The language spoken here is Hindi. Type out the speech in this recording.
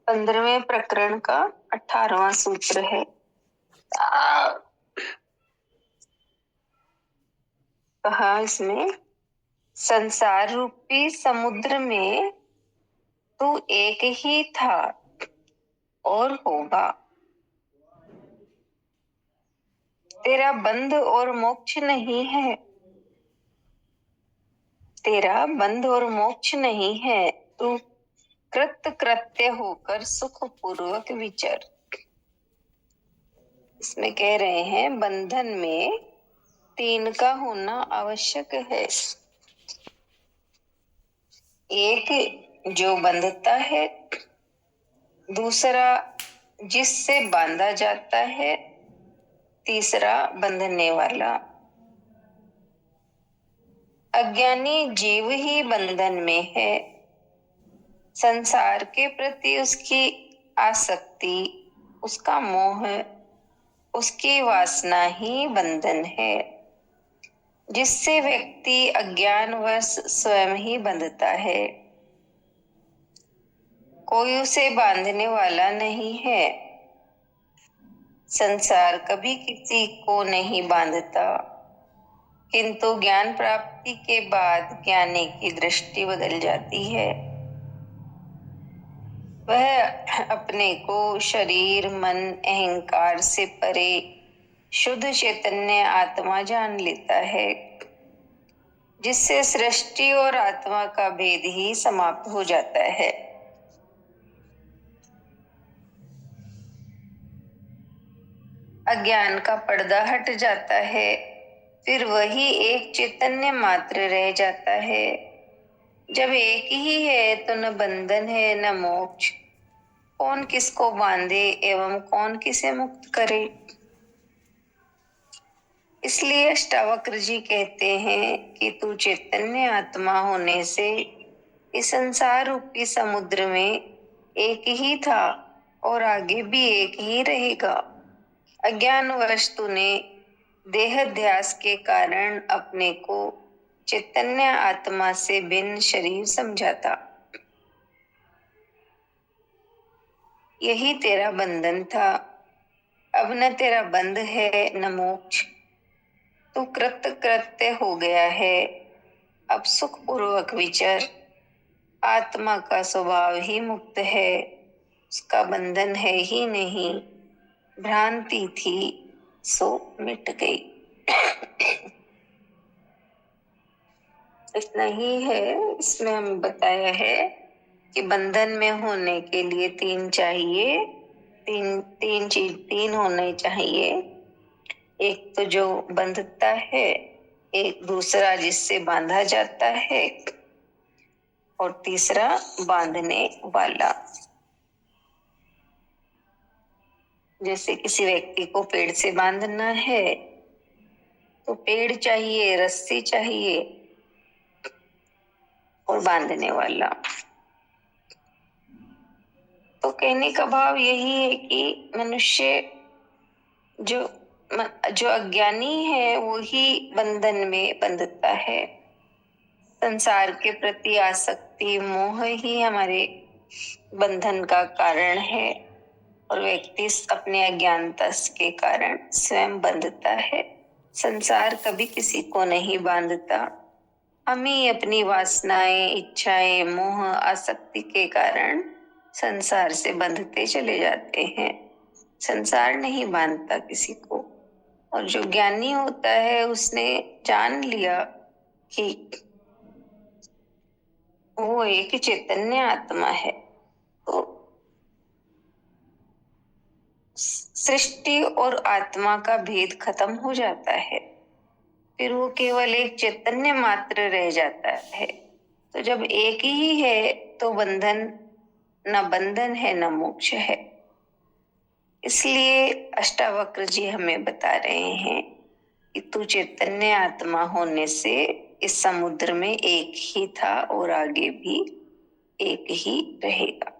15वें प्रकरण का 18वां सूत्र है। कहा इसमें, संसार रूपी समुद्र में तू एक ही था और होगा। तेरा बंध और मोक्ष नहीं है, तेरा बंध और मोक्ष नहीं है। तू कृत्य होकर सुख पूर्वक विचर। इसमें कह रहे हैं बंधन में 3 का होना आवश्यक है। एक जो बंधता है, दूसरा जिससे बांधा जाता है, तीसरा बंधने वाला। अज्ञानी जीव ही बंधन में है। संसार के प्रति उसकी आसक्ति, उसका मोह, उसकी वासना ही बंधन है, जिससे व्यक्ति अज्ञानवश स्वयं ही बंधता है। कोई उसे बांधने वाला नहीं है। संसार कभी किसी को नहीं बांधता, किंतु ज्ञान प्राप्ति के बाद ज्ञानी की दृष्टि बदल जाती है। वह अपने को शरीर, मन, अहंकार से परे शुद्ध चैतन्य आत्मा जान लेता है, जिससे सृष्टि और आत्मा का भेद ही समाप्त हो जाता है। अज्ञान का पर्दा हट जाता है, फिर वही एक चैतन्य मात्र रह जाता है। जब एक ही है तो न बंधन है न मोक्ष। कौन किसको बांधे एवं कौन किसे मुक्त करे। इसलिए अष्टावक्र जी कहते हैं कि तू चैतन्य आत्मा होने से इस संसार रूपी समुद्र में एक ही था और आगे भी एक ही रहेगा। अज्ञानवश तूने देहाध्यास के कारण अपने को चैतन्य आत्मा से भिन्न शरीर समझा था। यही तेरा बंधन था। अब न तेरा बंध है न मोक्ष। तू कृत्य हो गया है। अब सुख पूर्वक विचर। आत्मा का स्वभाव ही मुक्त है, उसका बंधन है ही नहीं। भ्रांति थी सो मिट गई। इतना ही है। इसमें हमें बताया है कि बंधन में होने के लिए 3 चाहिए। तीन होने चाहिए। एक तो जो बंधता है, एक दूसरा जिससे बांधा जाता है, और तीसरा बांधने वाला। जैसे किसी व्यक्ति को पेड़ से बांधना है तो पेड़ चाहिए, रस्सी चाहिए और बांधने वाला। तो कहने का भाव यही है कि मनुष्य जो अज्ञानी है वो ही बंधन में बंधता है। संसार के प्रति आसक्ति, मोह ही हमारे बंधन का कारण है और व्यक्ति अपने अज्ञानता के कारण स्वयं बंधता है। संसार कभी किसी को नहीं बांधता। हम ही अपनी वासनाएं, इच्छाएं, मोह, आसक्ति के कारण संसार से बंधते चले जाते हैं। संसार नहीं बांधता किसी को। और जो ज्ञानी होता है उसने जान लिया कि वो एक चैतन्य आत्मा है, तो सृष्टि और आत्मा का भेद खत्म हो जाता है। फिर वो केवल एक चैतन्य मात्र रह जाता है। तो जब एक ही है तो न बंधन है न मोक्ष है। इसलिए अष्टावक्र जी हमें बता रहे हैं कि तू चैतन्य आत्मा होने से इस समुद्र में एक ही था और आगे भी एक ही रहेगा।